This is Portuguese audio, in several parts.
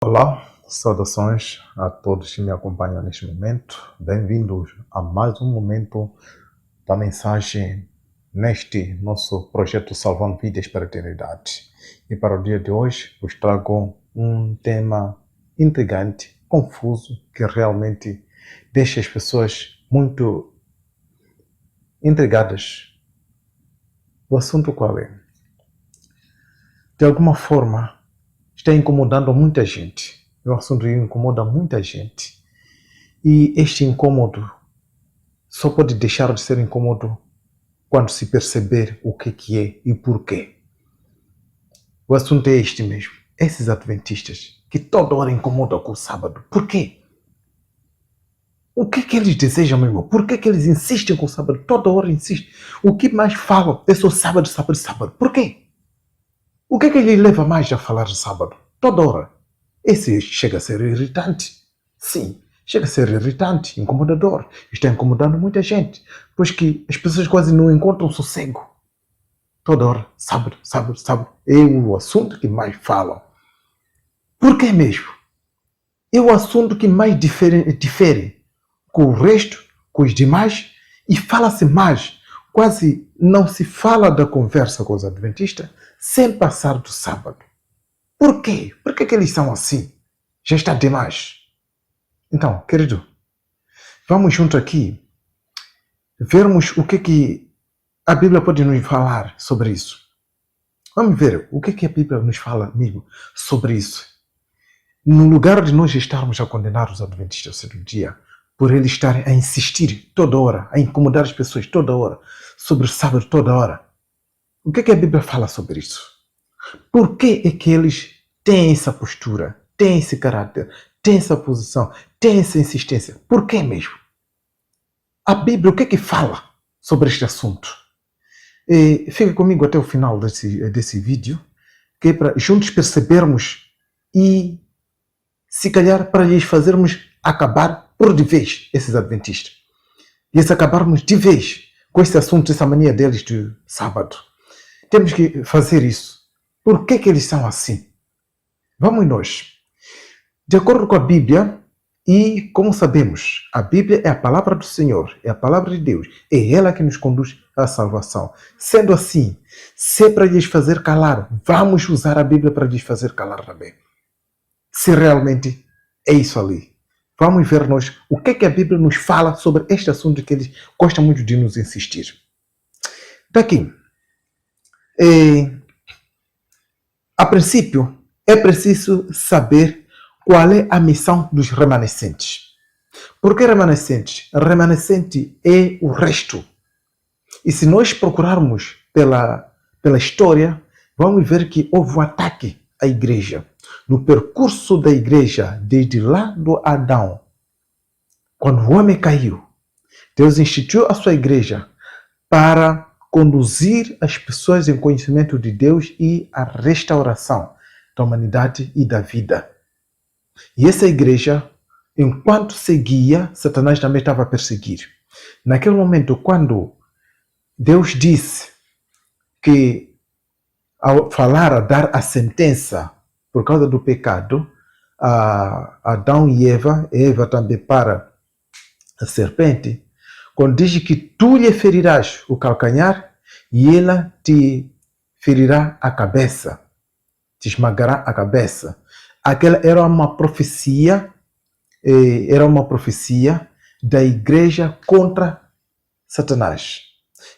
Olá, saudações a todos que me acompanham neste momento. Bem-vindos a mais um momento da mensagem neste nosso projeto Salvando Vidas para a Eternidade. E para o dia de hoje vos trago um tema intrigante, confuso, que realmente deixa as pessoas muito intrigadas. O assunto qual é? De alguma forma, está incomodando muita gente. O assunto incomoda muita gente. E este incômodo só pode deixar de ser incômodo quando se perceber o que é e porquê. O assunto é este mesmo. Esses adventistas que toda hora incomodam com o sábado. Por quê? O que eles desejam mesmo? Por que eles insistem com o sábado? Toda hora insistem. O que mais falam é só sábado, sábado, sábado. Por quê? O que lhes leva mais a falar de sábado? Toda hora. Esse chega a ser irritante. Sim, chega a ser irritante, incomodador. Está incomodando muita gente, pois que as pessoas quase não encontram sossego. Toda hora, sábado, sábado, sábado. É o assunto que mais falam. Por que mesmo? É o assunto que mais difere com o resto, com os demais, e fala-se mais. Quase não se fala da conversa com os adventistas sem passar do sábado. Por quê? Por que eles são assim? Já está demais. Então, querido, vamos junto aqui vermos o que a Bíblia pode nos falar sobre isso. Vamos ver o que a Bíblia nos fala mesmo sobre isso. No lugar de nós estarmos a condenar os adventistas do sétimo dia, por eles estarem a insistir toda hora, a incomodar as pessoas toda hora, sobre o sábado toda hora. O que a Bíblia fala sobre isso? Por que é que eles têm essa postura, têm esse caráter, têm essa posição, têm essa insistência? Por que mesmo? A Bíblia, o que fala sobre este assunto? Fica comigo até o final desse vídeo, que é para juntos percebermos e, se calhar, para lhes fazermos acabar por de vez esses adventistas. E se acabarmos de vez com esse assunto, essa mania deles de sábado. Temos que fazer isso. Por que eles são assim? Vamos nós. De acordo com a Bíblia, e como sabemos, a Bíblia é a palavra do Senhor, é a palavra de Deus, é ela que nos conduz à salvação. Sendo assim, se é para lhes fazer calar, vamos usar a Bíblia para lhes fazer calar também. Se realmente é isso ali. Vamos ver nós o que a Bíblia nos fala sobre este assunto que eles gostam muito de nos insistir. Daqui. A princípio, é preciso saber qual é a missão dos remanescentes. Por que remanescentes? Remanescente é o resto. E se nós procurarmos pela história, vamos ver que houve um ataque à igreja. No percurso da igreja, desde lá do Adão, quando o homem caiu, Deus instituiu a sua igreja para conduzir as pessoas em conhecimento de Deus e a restauração da humanidade e da vida. E essa igreja, enquanto seguia, Satanás também estava a perseguir. Naquele momento, quando Deus disse que, ao falar, a dar a sentença por causa do pecado, a Adão e Eva também para a serpente, quando diz que tu lhe ferirás o calcanhar e ela te ferirá a cabeça, te esmagará a cabeça. Aquela era uma profecia da igreja contra Satanás.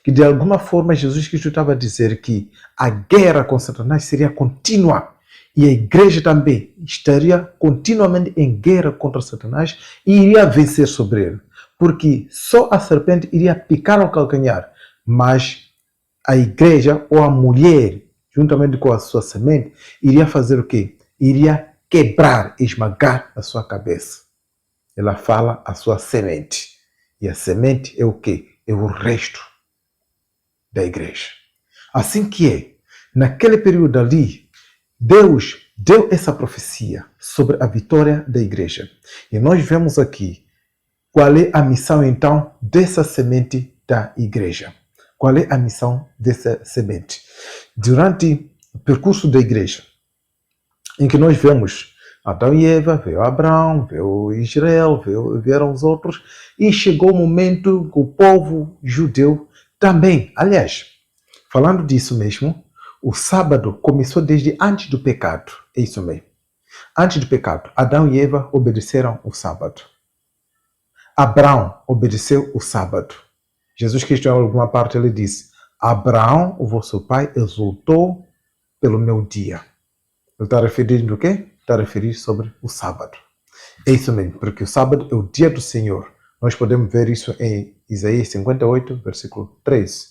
Que de alguma forma Jesus Cristo estava a dizer que a guerra com Satanás seria contínua e a igreja também estaria continuamente em guerra contra Satanás e iria vencer sobre ele. Porque só a serpente iria picar o calcanhar, mas a igreja ou a mulher, juntamente com a sua semente, iria fazer o quê? Iria quebrar, esmagar a sua cabeça. Ela fala a sua semente. E a semente é o quê? É o resto da igreja. Assim que é, naquele período ali, Deus deu essa profecia sobre a vitória da igreja. E nós vemos aqui qual é a missão então dessa semente da igreja. Qual é a missão dessa semente? Durante o percurso da igreja, em que nós vemos Adão e Eva, veio Abraão, veio Israel, vieram os outros, e chegou o momento que o povo judeu também, aliás, falando disso mesmo, o sábado começou desde antes do pecado, é isso mesmo. Antes do pecado, Adão e Eva obedeceram o sábado. Abraão obedeceu o sábado. Jesus Cristo, em alguma parte, ele disse: Abraão, o vosso pai, exultou pelo meu dia. Ele está referindo o quê? Está a referir sobre o sábado. É isso mesmo, porque o sábado é o dia do Senhor. Nós podemos ver isso em Isaías 58, versículo 13,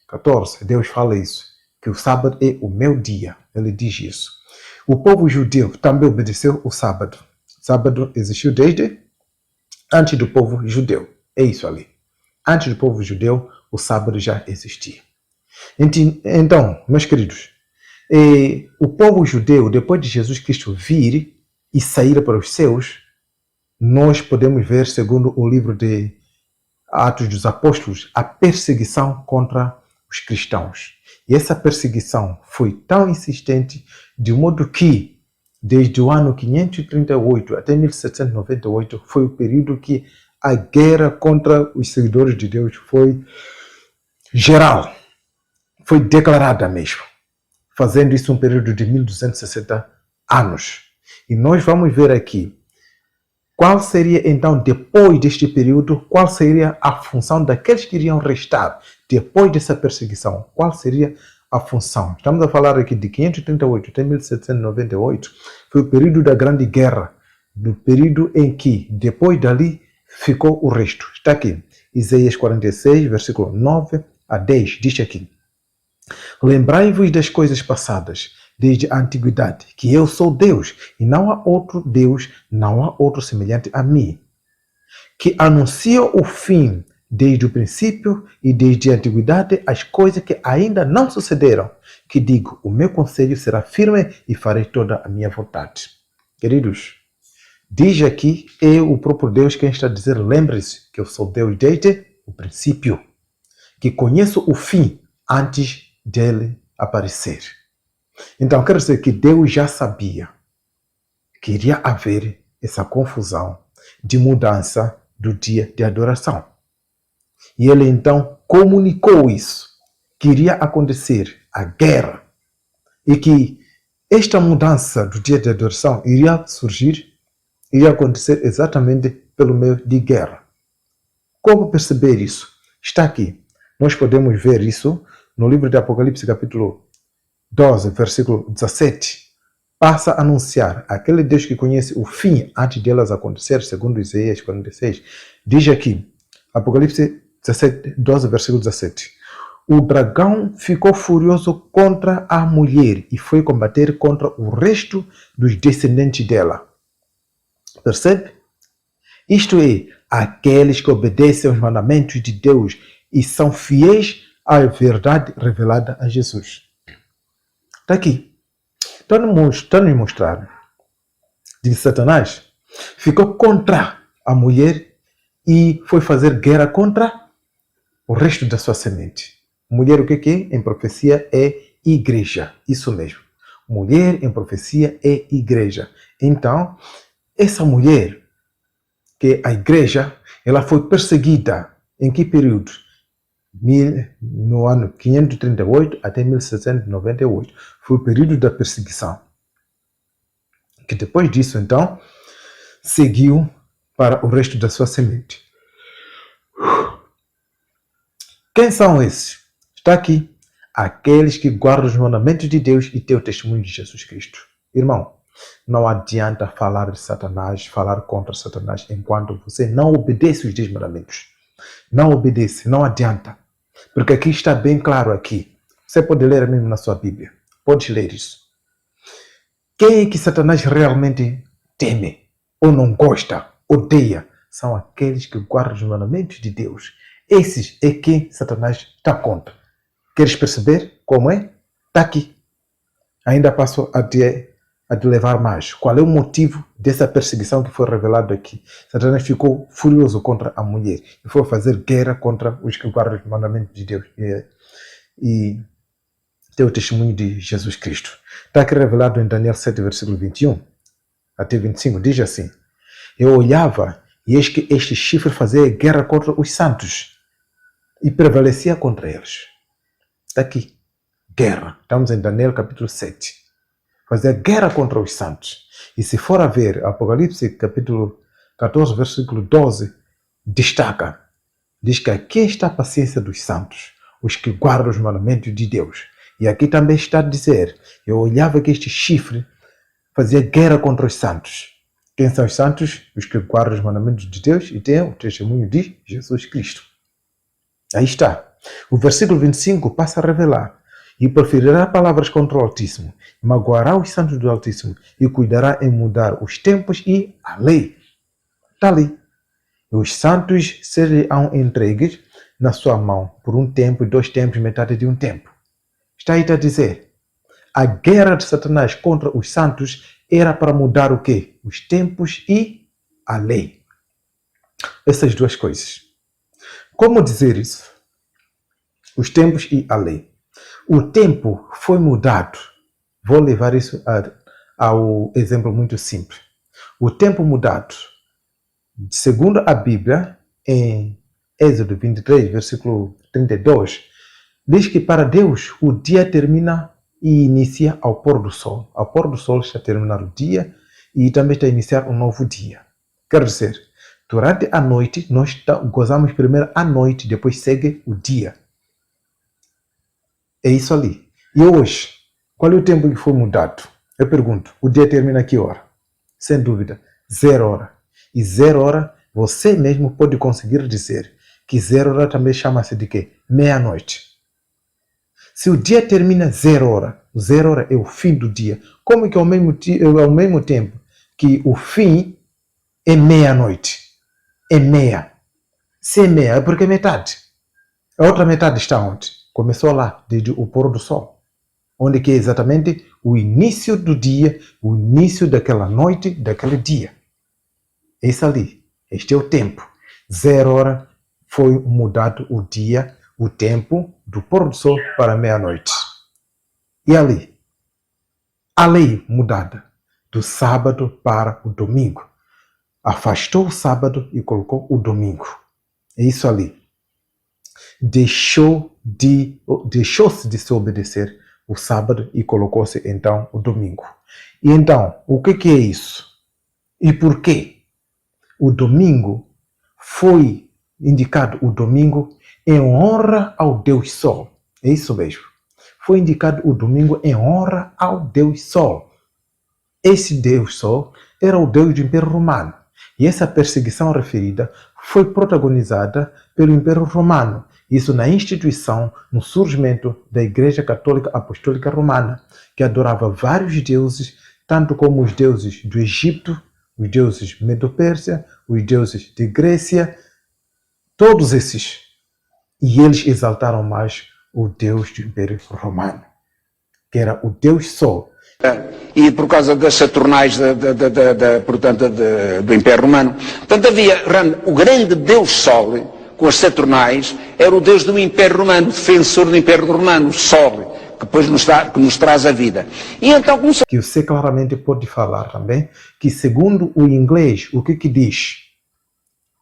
14. Deus fala isso, que o sábado é o meu dia. Ele diz isso. O povo judeu também obedeceu o sábado. O sábado existiu desde antes do povo judeu. É isso ali. Antes do povo judeu, o sábado já existia. Então, meus queridos, o povo judeu, depois de Jesus Cristo vir e sair para os céus, nós podemos ver, segundo o livro de Atos dos Apóstolos, a perseguição contra os cristãos. E essa perseguição foi tão insistente, de modo que, desde o ano 538 até 1798, foi o período que a guerra contra os seguidores de Deus foi geral, foi declarada mesmo, fazendo isso um período de 1260 anos. E nós vamos ver aqui qual seria então, depois deste período, qual seria a função daqueles que iriam restar depois dessa perseguição. Qual seria a função? Estamos a falar aqui de 538 até 1798, foi o período da Grande Guerra, do período em que, depois dali, ficou o resto. Está aqui, Isaías 46, versículo 9 a 10, diz aqui: Lembrai-vos das coisas passadas, desde a antiguidade, que eu sou Deus, e não há outro Deus, não há outro semelhante a mim, que anuncia o fim desde o princípio e desde a antiguidade as coisas que ainda não sucederam, que digo, o meu conselho será firme e farei toda a minha vontade. Queridos, diz aqui, é o próprio Deus quem está a dizer: lembre-se que eu sou Deus desde o princípio, que conheço o fim antes dele aparecer. Então, quer dizer que Deus já sabia que iria haver essa confusão de mudança do dia de adoração. E ele então comunicou isso, que iria acontecer a guerra, e que esta mudança do dia de adoração iria surgir, iria acontecer exatamente pelo meio de guerra. Como perceber isso? Está aqui. Nós podemos ver isso no livro de Apocalipse, capítulo 12, versículo 17. Passa a anunciar aquele Deus que conhece o fim antes delas acontecer, segundo Isaías 46. Diz aqui, Apocalipse 12, versículo 17. O dragão ficou furioso contra a mulher e foi combater contra o resto dos descendentes dela. Percebe? Isto é, aqueles que obedecem aos mandamentos de Deus e são fiéis à verdade revelada a Jesus. Está aqui. Está nos mostrar que Satanás ficou contra a mulher e foi fazer guerra contra o resto da sua semente. Mulher, o que é? Em profecia é igreja. Isso mesmo. Mulher em profecia é igreja. Então, essa mulher, que é a igreja, ela foi perseguida em que período? No ano 538 até 1798. Foi o período da perseguição. Que depois disso, então, seguiu para o resto da sua semente. Quem são esses? Está aqui. Aqueles que guardam os mandamentos de Deus e têm o testemunho de Jesus Cristo. Irmão, não adianta falar de Satanás, falar contra Satanás, enquanto você não obedece os 10 mandamentos. Não obedece, não adianta. Porque aqui está bem claro aqui. Você pode ler mesmo na sua Bíblia. Pode ler isso. Quem é que Satanás realmente teme? Ou não gosta? Odeia? São aqueles que guardam os mandamentos de Deus. Esses é quem Satanás está contra. Queres perceber como é? Está aqui. Ainda passo a te levar mais. Qual é o motivo dessa perseguição que foi revelado aqui? Satanás ficou furioso contra a mulher e foi fazer guerra contra os que guardam os mandamentos de Deus e tem o testemunho de Jesus Cristo. Está aqui revelado em Daniel 7, versículo 21 até 25, diz assim: eu olhava e eis que este chifre fazia guerra contra os santos e prevalecia contra eles. Está aqui, guerra. Estamos em Daniel capítulo 7. Fazia guerra contra os santos. E se for a ver, Apocalipse capítulo 14, versículo 12, destaca. Diz que aqui está a paciência dos santos, os que guardam os mandamentos de Deus. E aqui também está a dizer, eu olhava que este chifre fazia guerra contra os santos. Quem são os santos? Os que guardam os mandamentos de Deus e têm o testemunho de Jesus Cristo. Aí está. O versículo 25 passa a revelar: e proferirá palavras contra o Altíssimo, magoará os santos do Altíssimo e cuidará em mudar os tempos e a lei. Está ali. Os santos serão entregues na sua mão por um tempo, 2 tempos, metade de um tempo. Está aí a dizer, a guerra de Satanás contra os santos era para mudar o quê? Os tempos e a lei. Essas duas coisas. Como dizer isso? Os tempos e a lei. O tempo foi mudado. Vou levar isso ao exemplo muito simples. O tempo mudado, segundo a Bíblia, em Êxodo 23, versículo 32, diz que para Deus o dia termina e inicia ao pôr do sol. Ao pôr do sol está a terminar o dia e também está a iniciar um novo dia. Quer dizer, durante a noite, nós gozamos primeiro a noite, depois segue o dia. É isso ali. E hoje, qual é o tempo que foi mudado? Eu pergunto, o dia termina a que hora? Sem dúvida, 0 hora. E 0 hora, você mesmo pode conseguir dizer que 0 hora também chama-se de quê? Meia-noite. Se o dia termina 0 hora, 0 hora é o fim do dia. Como que ao mesmo tempo que o fim é meia-noite? É meia. Se é meia, é porque é metade. A outra metade está onde? Começou lá, desde o pôr do sol. Onde que é exatamente o início do dia, o início daquela noite, daquele dia. Esse ali, este é o tempo. 0 hora foi mudado o dia, o tempo do pôr do sol para meia-noite. E ali, a lei mudada do sábado para o domingo. Afastou o sábado e colocou o domingo. É isso ali. Deixou-se de se obedecer o sábado e colocou-se então o domingo. E então, o que é isso? E por quê? O domingo foi indicado o domingo em honra ao Deus Sol. É isso mesmo. Foi indicado o domingo em honra ao Deus Sol. Esse Deus Sol era o Deus do Império Romano. E essa perseguição referida foi protagonizada pelo Império Romano. Isso na instituição, no surgimento da Igreja Católica Apostólica Romana, que adorava vários deuses, tanto como os deuses do Egito, os deuses Medo-Pérsia, os deuses de Grécia, todos esses. E eles exaltaram mais o Deus do Império Romano, que era o Deus Sol. E por causa das Saturnais portanto, do Império Romano. Portanto, havia o grande Deus Sol, com as Saturnais, era o Deus do Império Romano, o defensor do Império Romano, o Sol, que depois que nos traz a vida. E então começou... Que você claramente pode falar também, que segundo o inglês, o que diz?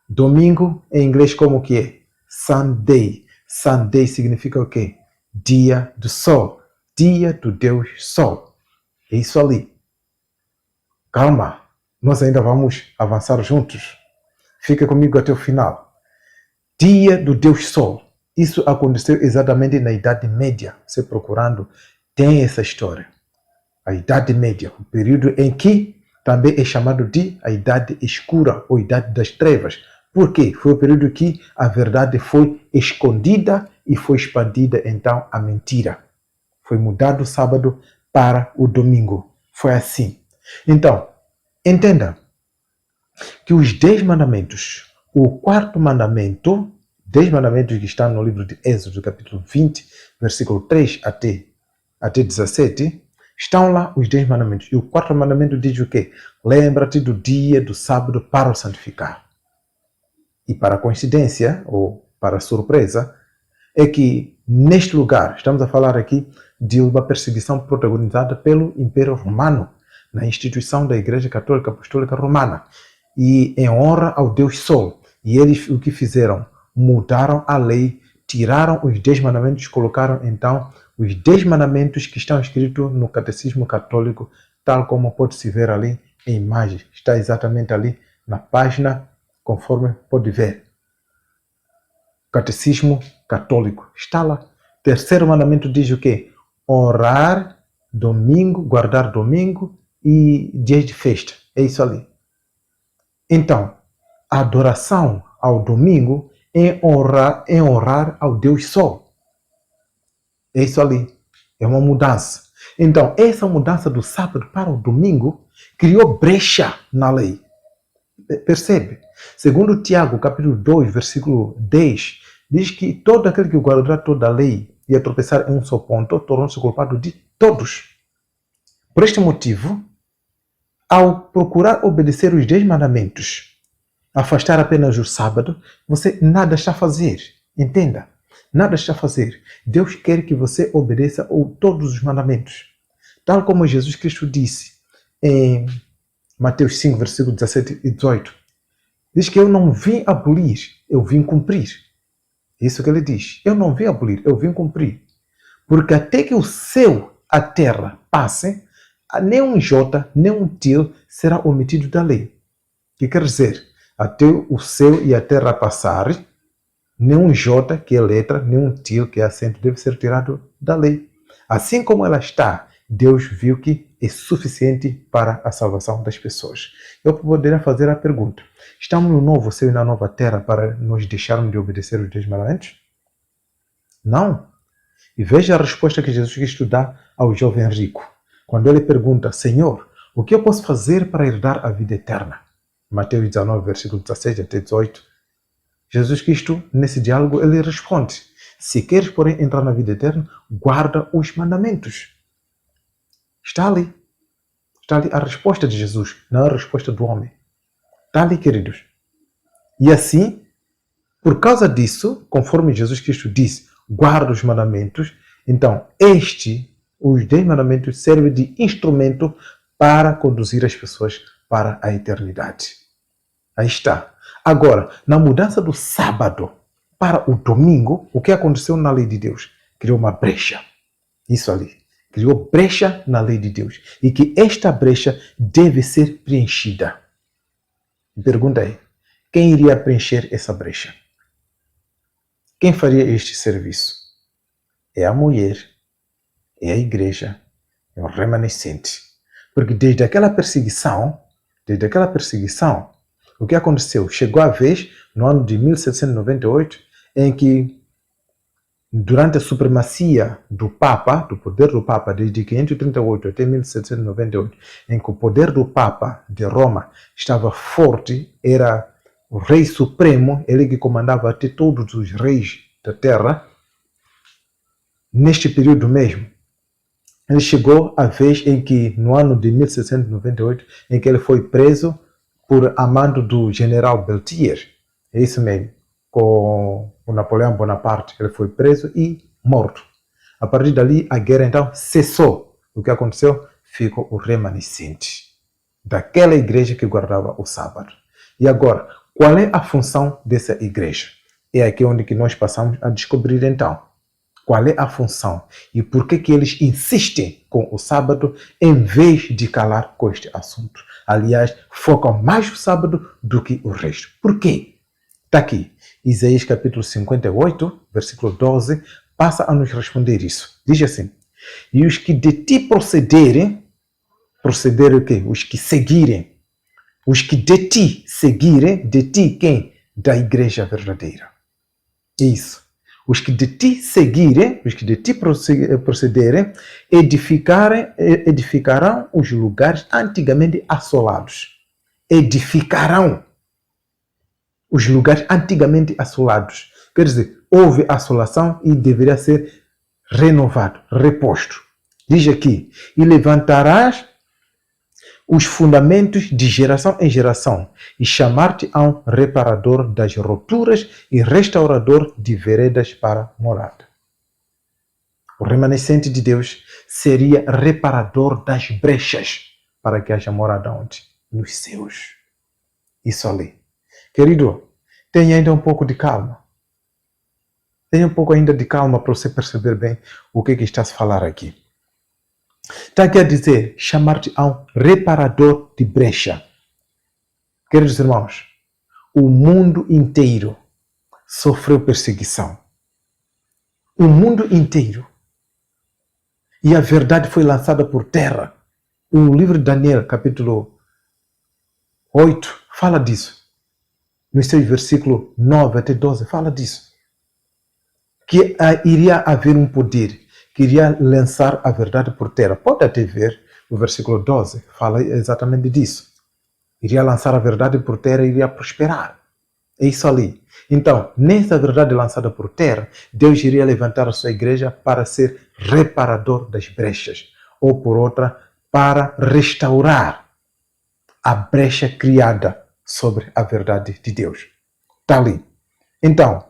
Domingo em inglês como que é? Sunday. Sunday significa o quê? Dia do Sol. Dia do Deus Sol. É isso ali. Calma, nós ainda vamos avançar juntos. Fica comigo até o final. Dia do Deus Sol. Isso aconteceu exatamente na Idade Média. Você procurando, tem essa história. A Idade Média, o período em que também é chamado de a Idade Escura ou Idade das Trevas. Por quê? Foi o período que a verdade foi escondida e foi expandida então a mentira. Foi mudado o sábado para o domingo. Foi assim. Então, entenda que os 10 mandamentos, o 4º mandamento, 10 mandamentos que estão no livro de Êxodo, capítulo 20, versículo 3 até 17, Estão lá os 10 mandamentos. E o quarto mandamento diz o quê? Lembra-te do dia do sábado para o santificar. E para coincidência, ou para surpresa, é que neste lugar, estamos a falar aqui de uma perseguição protagonizada pelo Império Romano, na instituição da Igreja Católica Apostólica Romana, e em honra ao Deus Sol. E eles o que fizeram? Mudaram a lei, tiraram os 10 mandamentos, colocaram então os 10 mandamentos que estão escritos no Catecismo Católico, tal como pode-se ver ali em imagem. Está exatamente ali na página, conforme pode ver. Catecismo Católico. Está lá. Terceiro mandamento diz o quê? Honrar domingo, guardar domingo e dias de festa. É isso ali. Então, a adoração ao domingo é honrar ao Deus Sol. É isso ali. É uma mudança. Então, essa mudança do sábado para o domingo criou brecha na lei. Percebe? Segundo Tiago, capítulo 2, versículo 10, diz que todo aquele que guardar toda a lei e a tropeçar em um só ponto, tornou-se culpado de todos. Por este motivo, ao procurar obedecer os 10 mandamentos, afastar apenas o sábado, você nada está a fazer. Entenda. Nada está a fazer. Deus quer que você obedeça a todos os mandamentos. Tal como Jesus Cristo disse em Mateus 5, versículo 17 e 18. Diz que eu não vim abolir, eu vim cumprir. Isso que ele diz. Eu não vim abolir, eu vim cumprir. Porque até que o céu, a terra, passem, nem um jota, nem um til será omitido da lei. O que quer dizer? Até o céu e a terra passarem, nem um jota, que é letra, nem um til, que é acento, deve ser tirado da lei. Assim como ela está, Deus viu que é suficiente para a salvação das pessoas. Eu poderia fazer a pergunta: estamos no novo céu e na nova terra para nós deixarmos de obedecer os 10 mandamentos? Não. E veja a resposta que Jesus Cristo dá ao jovem rico. Quando ele pergunta: Senhor, o que eu posso fazer para herdar a vida eterna? Mateus 19, versículo 16 até 18. Jesus Cristo, nesse diálogo, ele responde: se queres, porém, entrar na vida eterna, guarda os mandamentos. Está ali. Está ali a resposta de Jesus, não a resposta do homem. Está ali, queridos. E assim, por causa disso, conforme Jesus Cristo disse, guarda os mandamentos, então os 10 mandamentos servem de instrumento para conduzir as pessoas para a eternidade. Aí está. Agora, na mudança do sábado para o domingo, o que aconteceu na lei de Deus? Criou uma brecha. Isso ali. Criou brecha na lei de Deus. E que esta brecha deve ser preenchida. Pergunta aí, quem iria preencher essa brecha? Quem faria este serviço? É a mulher, é a igreja, é o remanescente. Porque desde aquela perseguição, o que aconteceu? Chegou a vez, no ano de 1798, em que, durante a supremacia do Papa, do poder do Papa, desde 538 até 1798, em que o poder do Papa de Roma estava forte, era o rei supremo, ele que comandava até todos os reis da terra, neste período mesmo, ele chegou a vez em que, no ano de 1798, em que ele foi preso por amando do general Beltier. É isso mesmo. Com o Napoleão Bonaparte, ele foi preso e morto. A partir dali, a guerra então cessou. O que aconteceu? Ficou o remanescente daquela igreja que guardava o sábado. E agora, qual é a função dessa igreja? É aqui onde que nós passamos a descobrir então. Qual é a função e por que eles insistem com o sábado em vez de calar com este assunto. Aliás, focam mais o sábado do que o resto. Por quê? Está aqui. Isaías capítulo 58, versículo 12, passa a nos responder isso. Diz assim: e os que de ti procederem o quê? Os que seguirem. Os que de ti seguirem, de ti quem? Da igreja verdadeira. Isso. Os que de ti seguirem, os que de ti procederem, edificarão os lugares antigamente assolados. Edificarão os lugares antigamente assolados. Quer dizer, houve assolação e deveria ser renovado, reposto. Diz aqui, e levantarás os fundamentos de geração em geração, e chamar-te-ão reparador das roturas e restaurador de veredas para morada. O remanescente de Deus seria reparador das brechas para que haja morada onde? Nos céus. Isso ali. Querido, tenha ainda um pouco de calma. Tenha um pouco ainda de calma para você perceber bem o que está a se falar aqui. Está aqui a dizer, chamar-te a um reparador de brecha. Queridos irmãos, o mundo inteiro sofreu perseguição. O mundo inteiro. E a verdade foi lançada por terra. O livro de Daniel, capítulo 8, fala disso. No seu versículo 9 até 12, fala disso. Que iria haver um poder que iria lançar a verdade por terra. Pode até ver o versículo 12, fala exatamente disso. Iria lançar a verdade por terra e iria prosperar. É isso ali. Então, nessa verdade lançada por terra, Deus iria levantar a sua igreja para ser reparador das brechas. Ou por outra, para restaurar a brecha criada sobre a verdade de Deus. Está ali. Então,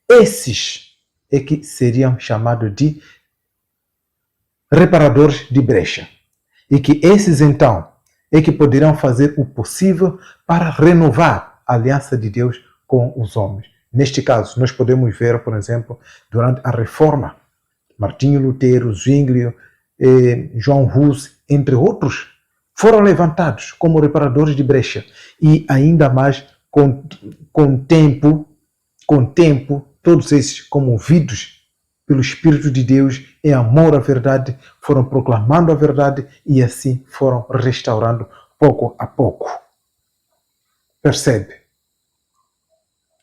esses é que seriam chamados de reparadores de brecha. E que esses, então, é que poderão fazer o possível para renovar a aliança de Deus com os homens. Neste caso, nós podemos ver, por exemplo, durante a Reforma, Martinho Lutero, Zwinglio, João Hus, entre outros, foram levantados como reparadores de brecha. E ainda mais, com tempo, todos esses comovidos pelo Espírito de Deus, em amor à verdade, foram proclamando a verdade e assim foram restaurando pouco a pouco. Percebe?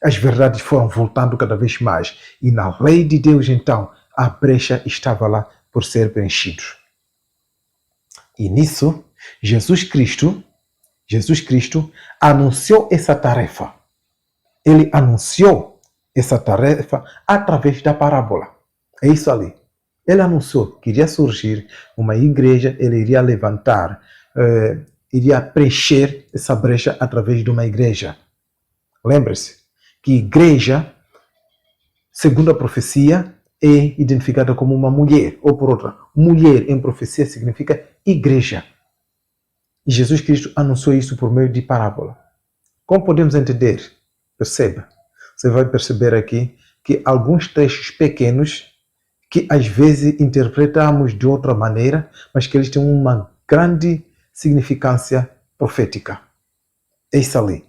As verdades foram voltando cada vez mais e na lei de Deus, então, a brecha estava lá por ser preenchida. E nisso, Jesus Cristo anunciou essa tarefa. Ele anunciou essa tarefa através da parábola. É isso ali. Ele anunciou que iria surgir uma igreja, ele iria levantar, iria preencher essa brecha através de uma igreja. Lembre-se que igreja, segundo a profecia, é identificada como uma mulher, ou por outra, mulher em profecia significa igreja. E Jesus Cristo anunciou isso por meio de parábola. Como podemos entender? Perceba. Você vai perceber aqui que alguns trechos pequenos que às vezes interpretamos de outra maneira, mas que eles têm uma grande significância profética. É isso ali.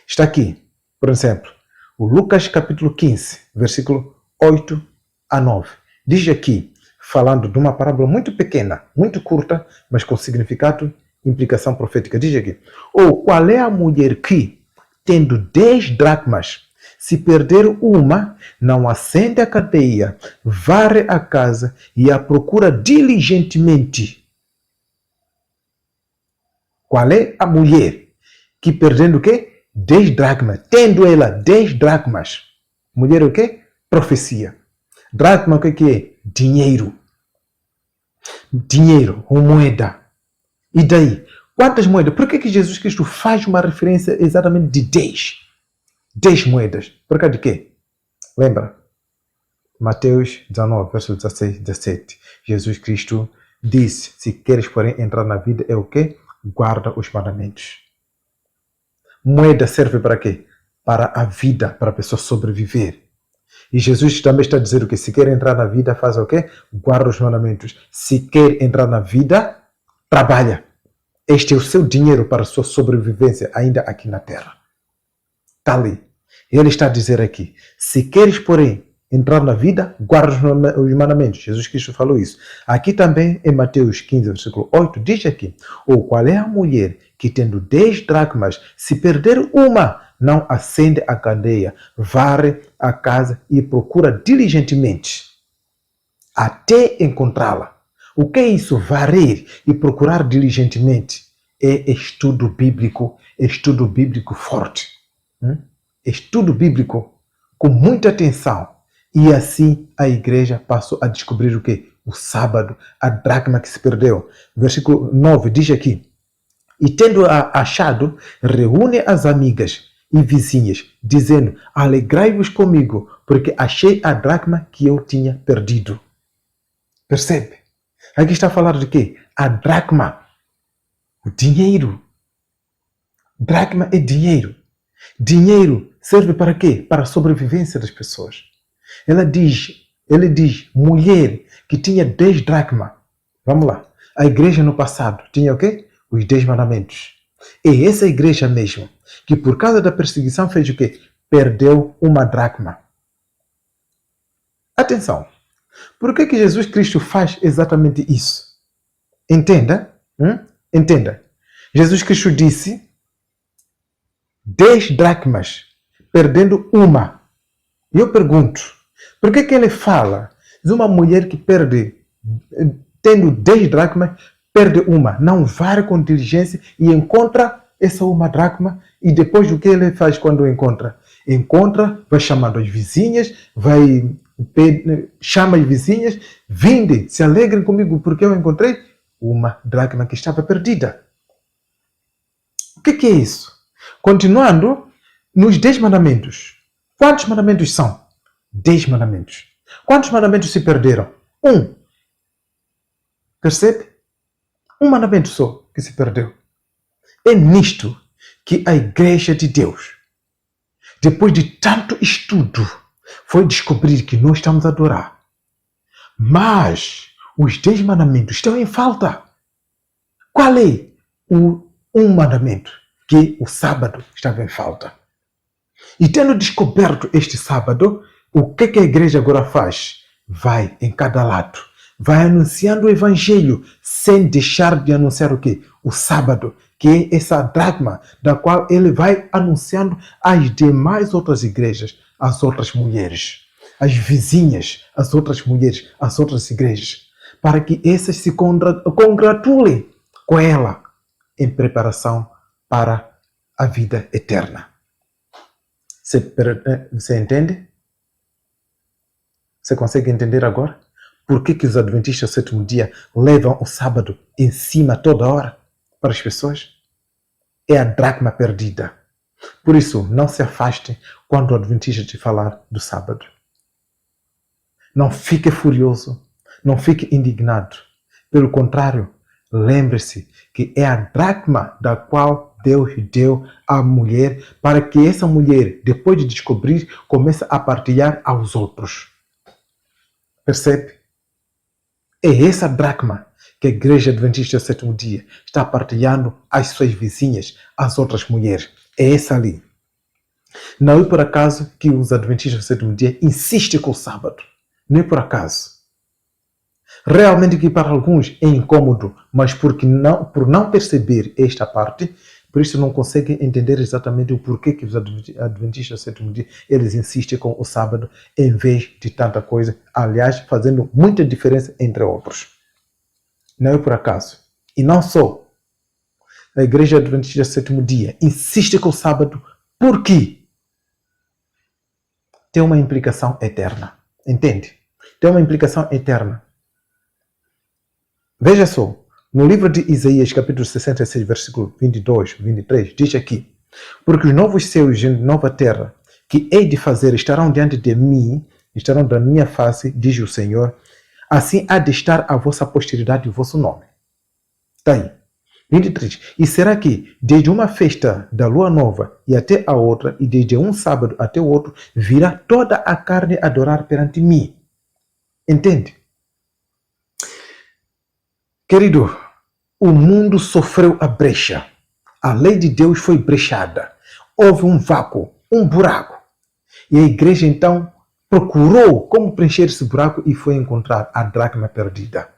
Está aqui, por exemplo, o Lucas capítulo 15, versículo 8 a 9. Diz aqui, falando de uma parábola muito pequena, muito curta, mas com significado e implicação profética. Diz aqui, ou qual é a mulher que, tendo 10 dracmas, se perder uma, não acende a cadeia, varre a casa e a procura diligentemente. Qual é a mulher que perdendo o quê? 10 dracmas. Tendo ela 10 dracmas. Mulher o quê? Profecia. Dracma o que é? Dinheiro. Dinheiro ou moeda. E daí? Quantas moedas? Por que Jesus Cristo faz uma referência exatamente de 10? 10 moedas. Por causa de quê? Lembra? Mateus 19, verso 16, 17. Jesus Cristo disse, se queres, porém, entrar na vida, é o quê? Guarda os mandamentos. Moeda serve para quê? Para a vida, para a pessoa sobreviver. E Jesus também está dizendo que se quer entrar na vida, faz o quê? Guarda os mandamentos. Se quer entrar na vida, trabalha. Este é o seu dinheiro para a sua sobrevivência ainda aqui na terra. Está ali. Ele está a dizer aqui, se queres, porém, entrar na vida, guarda os mandamentos. Jesus Cristo falou isso. Aqui também, em Mateus 15, versículo 8, diz aqui, ou qual é a mulher que, tendo 10 dracmas, se perder uma, não acende a candeia, varre a casa e procura diligentemente, até encontrá-la. O que é isso? Varrer e procurar diligentemente é estudo bíblico forte. Estudo bíblico com muita atenção. E assim a igreja passou a descobrir o quê? o sábado, a dracma que se perdeu. Versículo 9 diz aqui: e tendo achado, reúne as amigas e vizinhas, dizendo: alegrai-vos comigo, porque achei a dracma que eu tinha perdido. Percebe? Aqui está a falar de quê? A dracma. O dinheiro. Dracma é dinheiro. Dinheiro serve para quê? Para a sobrevivência das pessoas. Ele diz, mulher que tinha 10 dracma. Vamos lá. A igreja no passado tinha o quê? Os 10 mandamentos. É essa igreja mesmo que por causa da perseguição fez o quê? Perdeu uma dracma. Atenção. Por que Jesus Cristo faz exatamente isso? Entenda. Entenda. Jesus Cristo disse 10 dracmas, perdendo uma. E eu pergunto, por que ele fala de uma mulher que perde, tendo 10 dracmas, perde uma, não vai com diligência e encontra essa uma dracma, e depois o que ele faz quando encontra? Encontra, vai chamando as vizinhas, chama as vizinhas, vinde, se alegrem comigo porque eu encontrei uma dracma que estava perdida. O que é isso? Continuando, nos 10 mandamentos. Quantos mandamentos são? 10 mandamentos. Quantos mandamentos se perderam? 1. Percebe? Um mandamento só que se perdeu. É nisto que a igreja de Deus, depois de tanto estudo, foi descobrir que nós estamos a adorar. Mas os 10 mandamentos estão em falta. Qual é um mandamento? Que o sábado estava em falta. E tendo descoberto este sábado, o que a igreja agora faz? Vai em cada lado. Vai anunciando o evangelho sem deixar de anunciar o quê? O sábado, que é essa dracma da qual ele vai anunciando às demais outras igrejas, às outras mulheres, às vizinhas, às outras mulheres, às outras igrejas, para que essas se congratulem com ela em preparação para a vida eterna. Você entende? Você consegue entender agora? Por que os adventistas do sétimo dia levam o sábado em cima toda hora para as pessoas? É a dracma perdida. Por isso, não se afaste quando o adventista te falar do sábado. Não fique furioso, não fique indignado. Pelo contrário, lembre-se que é a dracma da qual Deus deu à mulher para que essa mulher, depois de descobrir, comece a partilhar aos outros. Percebe? É essa dracma que a igreja adventista do sétimo dia está partilhando às suas vizinhas, às outras mulheres. É essa ali. Não é por acaso que os adventistas do sétimo dia insistem com o sábado. Não é por acaso. Realmente que para alguns é incômodo, mas por não perceber esta parte, por isso não conseguem entender exatamente o porquê que os adventistas do sétimo dia eles insistem com o sábado em vez de tanta coisa, aliás, fazendo muita diferença entre outros. Não é por acaso. E não só. A igreja adventista do sétimo dia insiste com o sábado porque tem uma implicação eterna. Entende? Tem uma implicação eterna. Veja só, no livro de Isaías, capítulo 66, versículo 22, 23, diz aqui: porque os novos céus e nova terra que hei de fazer estarão diante de mim, estarão da minha face, diz o Senhor, assim há de estar a vossa posteridade e o vosso nome. Está aí. 23. E será que desde uma festa da lua nova e até a outra, e desde um sábado até o outro, virá toda a carne adorar perante mim. Entende? Querido, o mundo sofreu a brecha. A lei de Deus foi brechada. Houve um vácuo, um buraco. E a igreja então procurou como preencher esse buraco e foi encontrar a dracma perdida.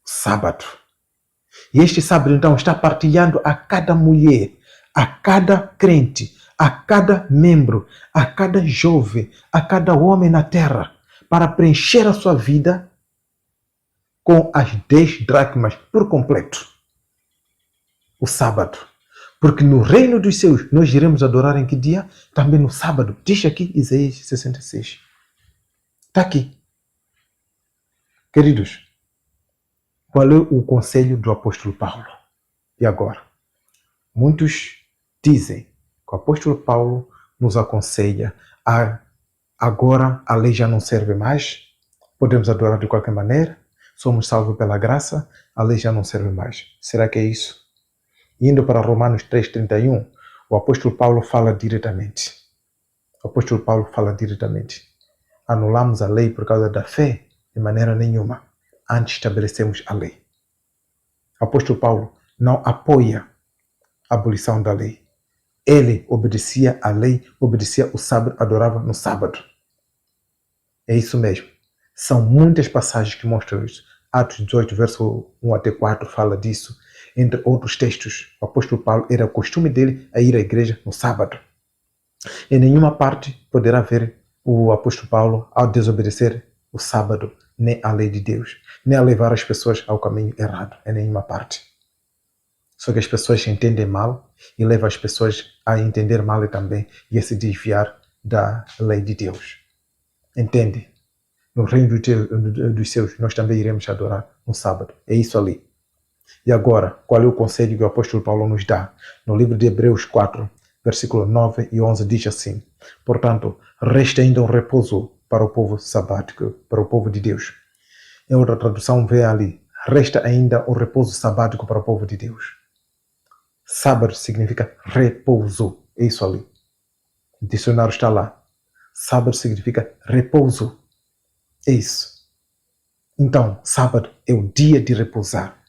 Sábado. E este sábado então está partilhando a cada mulher, a cada crente, a cada membro, a cada jovem, a cada homem na terra, para preencher a sua vida com as 10 dracmas por completo. O sábado. Porque no reino dos céus nós iremos adorar em que dia? Também no sábado. Diz aqui Isaías 66. Está aqui. Queridos, qual é o conselho do apóstolo Paulo? E agora? Muitos dizem que o apóstolo Paulo nos aconselha a agora a lei já não serve mais, podemos adorar de qualquer maneira, somos salvos pela graça, a lei já não serve mais. Será que é isso? Indo para Romanos 3,31, o apóstolo Paulo fala diretamente. O apóstolo Paulo fala diretamente. Anulamos a lei por causa da fé? De maneira nenhuma. Antes estabelecemos a lei. O apóstolo Paulo não apoia a abolição da lei. Ele obedecia à lei, obedecia o sábado, adorava no sábado. É isso mesmo. São muitas passagens que mostram isso. Atos 18, verso 1 até 4 fala disso. Entre outros textos, o apóstolo Paulo era o costume dele a ir à igreja no sábado. Em nenhuma parte poderá ver o apóstolo Paulo ao desobedecer o sábado, nem a lei de Deus, nem a levar as pessoas ao caminho errado, em nenhuma parte. Só que as pessoas entendem mal e levam as pessoas a entender mal também e a se desviar da lei de Deus. Entende? No reino dos céus, nós também iremos adorar no sábado. É isso ali. E agora, qual é o conselho que o apóstolo Paulo nos dá? No livro de Hebreus 4, versículos 9 e 11 diz assim: portanto, resta ainda um repouso para o povo sabático, para o povo de Deus. Em outra tradução vê ali, resta ainda um repouso sabático para o povo de Deus. Sábado significa repouso. É isso ali. O dicionário está lá. Sábado significa repouso. É isso. Então, sábado é o dia de repousar.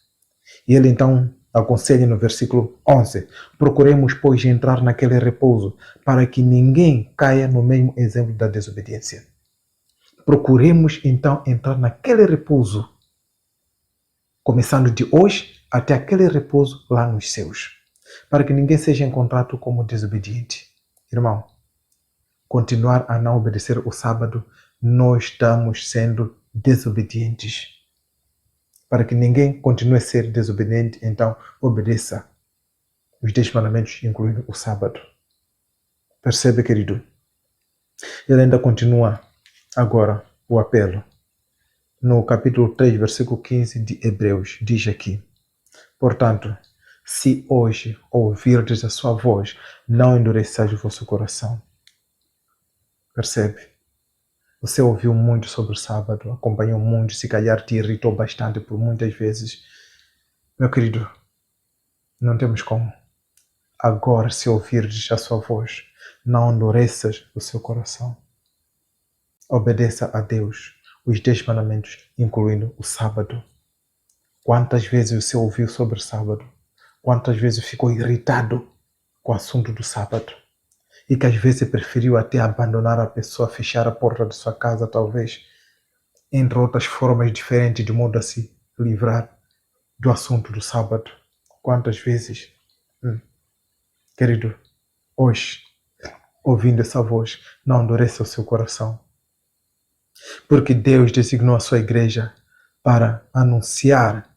E ele então aconselha no versículo 11: procuremos, pois, entrar naquele repouso, para que ninguém caia no mesmo exemplo da desobediência. Procuremos então entrar naquele repouso, começando de hoje até aquele repouso lá nos céus, para que ninguém seja encontrado como desobediente. Irmão, continuar a não obedecer o sábado, nós estamos sendo desobedientes. Para que ninguém continue a ser desobediente, então obedeça os 10 mandamentos, incluindo o sábado. Percebe, querido? Ele ainda continua agora o apelo. No capítulo 3, versículo 15 de Hebreus, diz aqui: portanto, se hoje ouvirdes a sua voz, não endureçais o vosso coração. Percebe? Você ouviu muito sobre o sábado, acompanhou muito, se calhar te irritou bastante por muitas vezes. Meu querido, não temos como. Agora, se ouvires a sua voz, não endureças o seu coração. Obedeça a Deus, os 10 mandamentos, incluindo o sábado. Quantas vezes você ouviu sobre o sábado? Quantas vezes ficou irritado com o assunto do sábado? E que às vezes preferiu até abandonar a pessoa, fechar a porta de sua casa, talvez, entre outras formas diferentes de modo a se livrar do assunto do sábado. Quantas vezes? Querido, hoje, ouvindo essa voz, não endureça o seu coração. Porque Deus designou a sua igreja para anunciar,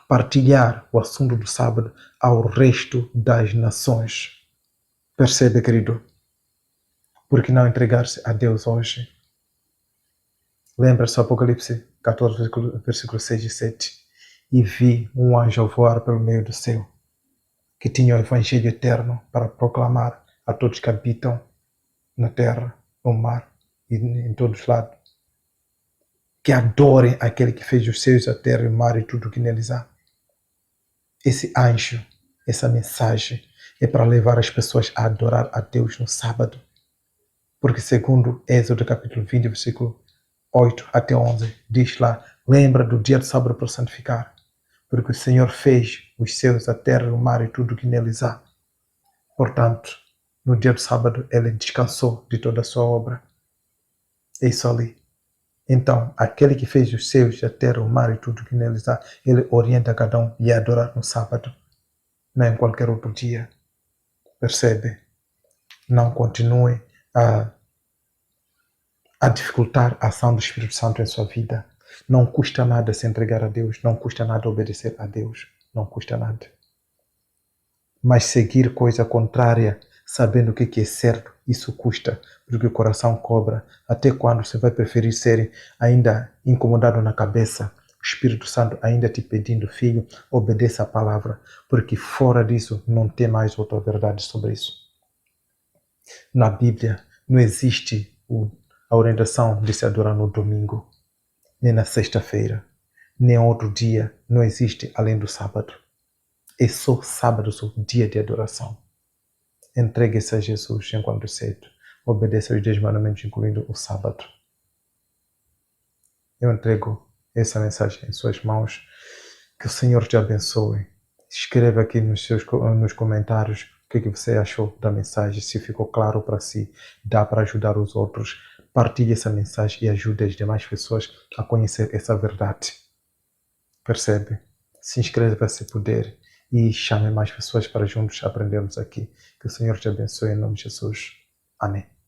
partilhar o assunto do sábado ao resto das nações. Percebe, querido? Por que não entregar-se a Deus hoje? Lembra-se Apocalipse 14, versículos 6 e 7. E vi um anjo voar pelo meio do céu, que tinha o evangelho eterno para proclamar a todos que habitam na terra, no mar e em todos os lados. Que adorem aquele que fez os céus, a terra, o mar e tudo o que neles há. Esse anjo, essa mensagem é para levar as pessoas a adorar a Deus no sábado. Porque segundo Êxodo capítulo 20, versículo 8 até 11, diz lá: lembra do dia do sábado para santificar, porque o Senhor fez os céus, a terra, o mar e tudo o que neles há. Portanto, no dia do sábado ele descansou de toda a sua obra. É isso ali. Então, aquele que fez os céus, a terra, o mar e tudo que neles há, ele orienta cada um e adorar no sábado, não em qualquer outro dia. Percebe? Não continue a dificultar a ação do Espírito Santo em sua vida. Não custa nada se entregar a Deus, não custa nada obedecer a Deus, não custa nada. Mas seguir coisa contrária, sabendo o que é certo, isso custa, porque o coração cobra. Até quando você vai preferir ser ainda incomodado na cabeça? O Espírito Santo ainda te pedindo, filho, obedeça a palavra, porque fora disso não tem mais outra verdade sobre isso. Na Bíblia não existe a orientação de se adorar no domingo, nem na sexta-feira, nem outro dia, não existe além do sábado. É só sábado, só dia de adoração. Entregue-se a Jesus enquanto cedo. Obedeça aos 10 mandamentos, incluindo o sábado. Eu entrego essa mensagem em suas mãos. Que o Senhor te abençoe. Escreva aqui nos comentários o que você achou da mensagem, se ficou claro para si, dá para ajudar os outros. Partilhe essa mensagem e ajude as demais pessoas a conhecer essa verdade. Percebe? Se inscreva se puder e chame mais pessoas para juntos aprendermos aqui. Que o Senhor te abençoe em nome de Jesus. Amém.